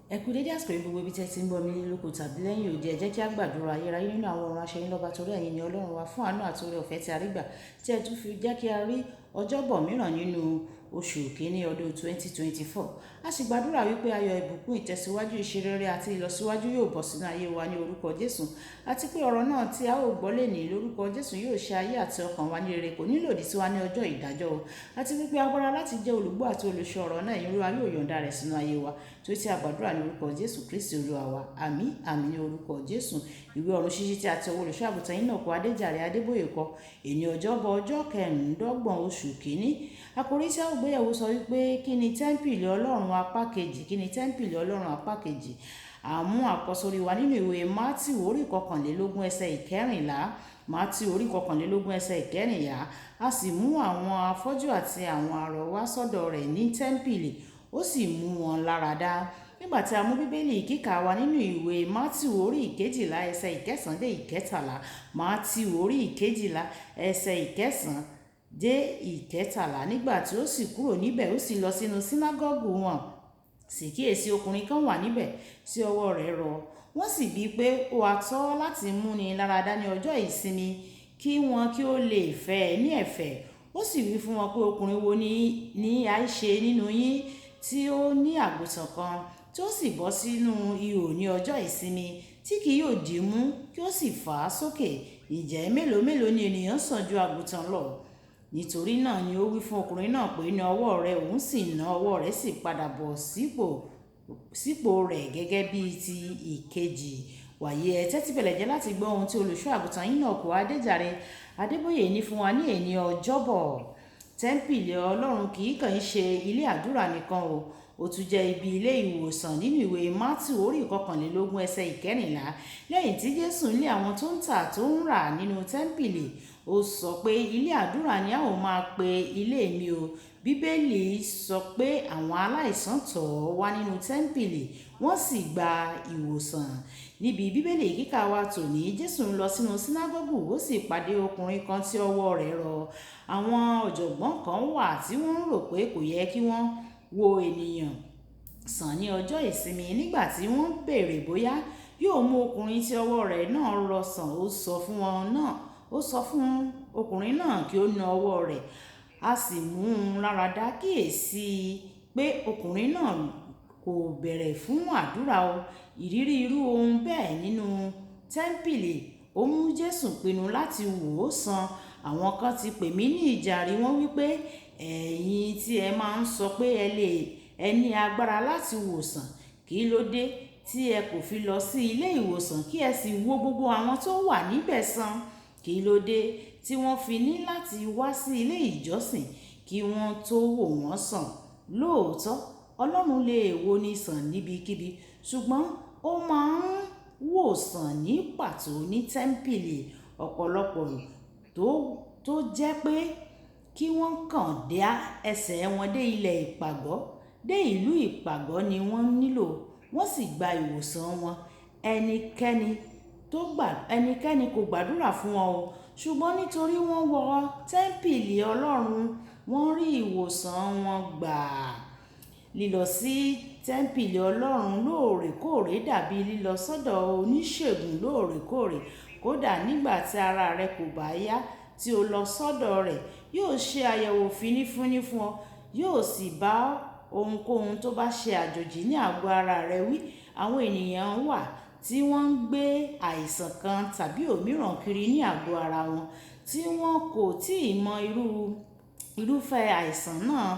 Ẹ kú dédé àsìkò yìí gbogbo ibi tẹ́ ti ń gbọ́ mi lóko tàbí lẹ́yìn òde. Ẹ jẹ́ kí á gbàdúrà ayérayé nínú àwọn ọ̀run aṣẹ́yìn lọ́ba torí ẹ̀yin ni Ọlọ́run wa fún àánú àti oore ọ̀fẹ́ tí a rí gbà tí ẹ tún fi jẹ́ kí a rí ọjọ́bọ̀ mìíràn nínú oṣù kìíní ọdún 2024. A sì gbàdúrà wípé ayọ̀ ìbùkún ìtẹ̀síwájú ìṣerere àti ìlọsíwájú yóò bọ̀ sínú ayé wa ní orúkọ Jésù, àti pé ọ̀rọ̀ náà tí a ó gbọ́ lénìí lórúkọ Jésù yóò ṣe ayé àti ọkàn wa ní rere, kò ní lòdì sí wa ní ọjọ́ ìdájọ́ o. Àti wípé agbára láti jẹ́ olùgbọ́ àti olùṣọ́ ọ̀rọ̀ náà ìyẹn Olúwa yóò yọ̀ǹda rẹ̀ sínú ayé wa tó ti a gbàdúrà ní orúkọ Jésù Kristi Olúwa wa. Àmín àmín ní orúkọ Jésù. Ìwé ọ̀run ṣíṣí tí a ti ọwọ́ olùṣọ́ àgùntàn Enoch Adeboye kọ èní ọjọ́bọ̀ ọjọ́ kẹrìndínlọ́gbọ̀n oṣù kìíní. Àkòrí tí a ó gbéyẹ̀wò sọ wípé kí ni tẹ́ḿpìlì Ọlọ́run apá kejì, kí ni tẹ́ḿpìlì Ọlọ́run apá kejì. Àmú àkọsórí wa nínú ìwé Mátíù orí kọkànlélógún ẹsẹ̀ ìkẹrìnlá. Mátíù orí kọkànlélógún ẹsẹ̀ ìkẹrìnlá. A sì mú àwọn afọ́jú àti àwọn arọ wá sọ́dọ̀ rẹ̀ ní tẹ́ḿpìlì, ó sì mú wọn lára dá. Nígbà tí a mú bíbélì kíkà wa nínú ìwé Mátíù orí ìkejìlá ẹsẹ̀ ìkẹsàn-án dé ìkẹtàlá. Mátíù orí ìkejìlá ẹsẹ̀ ìkẹsàn-án dé ìkẹtàlá. Nígbà tí ó sì kúrò níbẹ̀, ó sì lọ sínú sínágọ́gù wọn. Sì kíyèsí ọkùnrin kan wà níbẹ̀ tí ọwọ́ rẹ̀ rọ. Wọ́n sì bíi pé ó wá tọ́ láti múni láradá ní ọjọ́ ìsinmi kí wọn kí ó lè fẹ́ ẹ ní ẹ̀fẹ̀. Ó sì wí fún wọn pé ọkùnrin wo ni àìṣe nínú yín tí ó ní àgùntàn kan tí ó sì bọ́ sínú ihò ní ọjọ́ ìsinmi tí kì yóò dì í mú kí ó sì fà á sókè? Ǹjẹ́ mélòó mélòó ni ènìyàn sàn ju àgùntàn lọ? Nítorí náà ni ó wí fún ọkùnrin náà pé na ọwọ́ rẹ̀, òun sì na ọwọ́ rẹ̀ sì padà bọ̀ sípò rẹ̀ gẹ́gẹ́ bí ti ìkejì. Wàyí ẹ tẹ́tí bẹ̀lẹ̀ jẹ́ láti gbọ́ ohun tí olùṣọ́ àgùntàn Enoch Adeboye ní fún wa ní èní ọjọ́bọ̀. Tẹ́ḿpìlì Ọlọ́run kì í kàn ṣe ilé àdúrà nìkan o, ó tún jẹ́ ibi ilé ìwòsàn. Nínú ìwé Mátíù orí ìkọkànlélógún ẹsẹ̀ ìkẹrìnlá, lẹ́yìn tí Jésù lé àwọn tó ń tà tó ń rà nínú tẹ́ḿpìlì, ó sọ pé ilé àdúrà ni a ó máa pe ilé mi o. Bíbélì sọ pé àwọn aláìsàn tọ̀ wá nínú tẹ́ḿpìlì, wọ́n sì gba ìwòsàn. Níbi bíbélì kíkà wa tòní, Jésù ń lọ sínú sínágọ́gù, ó sì pàdé ọkùnrin kan tí ọwọ́ rẹ̀ rọ. Àwọn ọ̀jọ̀gbọ́n kan wà tí wọ́n rò pé kò yẹ kí wọ́n wo ènìyàn sàn ní ọjọ́ ìsinmi. Nígbà tí wọ́n béèrè bóyá yóò mú ọkùnrin tí ọwọ́ rẹ̀ náà rọ sàn, ó sọ fún ọkùnrin náà kí ó na ọwọ́ rẹ̀, a sì mú un láradá. Kíyèsí pé ọkùnrin náà kò bẹ̀rẹ̀ fún àdúrà o. Ìrírí irú ohun bẹ́ẹ̀ nínú tẹ́ḿpìlì ó mú Jésù pinnu láti wò ó sàn. Àwọn kan ti pè mí ní ìjàre, wọ́n wípé ẹ̀yin tí ẹ máa ń sọ pé ẹ ní agbára láti wòsàn, kí ló dé tí ẹ kò fi lọ sí ilé ìwòsàn kí ẹ sì wo gbogbo àwọn tó wà níbẹ̀ sàn? Kí ló dé tí wọ́n fi ní láti wá sí ilé ìjọsìn kí wọ́n tó wò wọ́n sàn? Lóòótọ́, Ọlọ́run lè wo ni sàn níbikíbi, ṣùgbọ́n ó máa ń wò sàn ní pàtó ní tẹ́ḿpìlì. Ọ̀pọ̀lọpọ̀ tó jẹ́ pé kí wọ́n kàn dá ẹsẹ̀ wọn dé ìlú ìpàgọ́ ni wọ́n nílò, wọ́n sì gba ìwòsàn wọn. Ẹnikẹ́ni kò gbàdúrà fún wọn o, ṣùgbọ́n nítorí wọ́n wọ tẹ́ḿpìlì Ọlọ́run, wọ́n rí ìwòsàn wọn gbà. Lílọ sí tẹ́ḿpìlì Ọlọ́run lóòrèkóòrè dàbí lílọ sọ́dọ̀ oníṣègùn lóòrèkóòrè. Kódà nígbà tí ara rẹ kò bá yá tí o lọ sọ́dọ̀ rẹ̀, yóò ṣe àyẹ̀wò fínífíní fún ọ, yóò sì bá ohunkóhun tó bá ṣe àjòjì ní àgọ́ ara rẹ wí. Àwọn ènìyàn wà tí wọ́n ń gbé àìsàn kan tàbí òmíràn kiri ní àgọ́ ara wọn tí wọ́n kò tíì mọ irúfẹ́ àìsàn náà.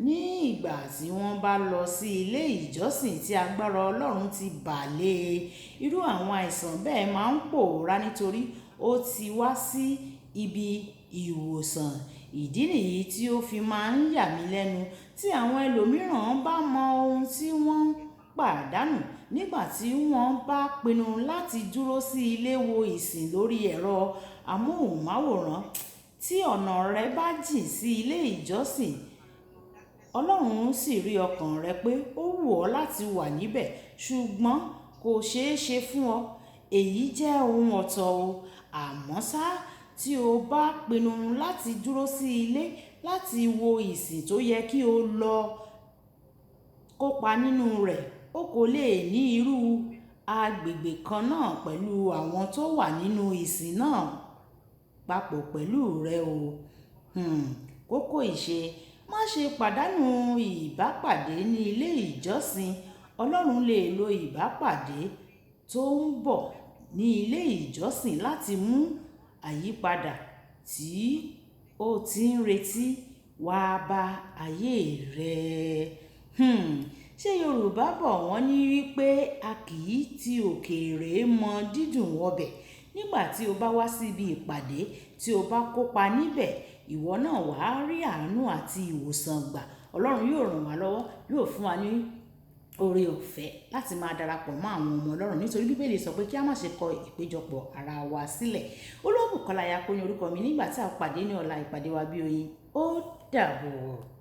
Ní ìgbà tí wọ́n bá lọ sí ilé ìjọsìn tí agbára Ọlọ́run ti bà lé, irú àwọn àìsàn bẹ́ẹ̀ máa ń pòórá nítorí ó ti wá sí ibi ìwòsàn. Ìdí nìyí tí ó fi máa ń yà mí lẹ́nu tí àwọn ẹlòmíràn bá mọ ohun tí wọ́n ń pàdánù nígbà tí wọ́n bá pinnu láti dúró sí ilé wo ìsìn lórí ẹ̀rọ amóhùnmáwòrán. Tí ọ̀nà rẹ bá jìn sí ilé ìjọsìn, Ọlọ́run sì rí ọkàn rẹ pé ó wù ọ́ láti wà níbẹ̀, ṣùgbọ́n kò ṣeé ṣe fún ọ. Èyí jẹ́ ohun ọ̀tọ̀ o. Àmọ́ ṣá, tí o bá pinnu láti dúró sí ilé láti wo ìsìn tó yẹ kí o lọ kópa nínú rẹ̀, o kò lè ní irú agbègbè kan náà pẹ̀lú àwọn tó wà nínú ìsìn náà papọ̀ pẹ̀lú rẹ o. Kókó ìṣe: má ṣe pàdánù ìbápàdé ní ilé ìjọsìn. Ọlọ́run lè lo ìbápàdé tó ń bọ̀ ní ilé ìjọsìn láti mú àyípadà tí o ti ń retí wá bá ayé rẹ. Ṣé Yorùbá bọ̀ wọ́n ní wípé a kì í ti òkèèrè mọ dídùn ọbẹ̀. Nígbà tí o bá wá síbi ìpàdé tí o bá kópa níbẹ̀, ìwọ náà wàá rí àánú àti ìwòsàn gbà. Ọlọ́run yóò ràn wá lọ́wọ́, yóò fún wa ní oore ọ̀fẹ́ láti máa darapọ̀ mọ́ àwọn ọmọ Ọlọ́run, nítorí Bíbélì sọ pé kí a má ṣe kọ ìpéjọpọ̀ ara wa sílẹ̀. Olúwabùkọ́lá Ayako ní orúkọ mi. Nígbà tí a pàdé ní ọ̀la, ìpàdé wa bí oyin. Ó dàbọ̀.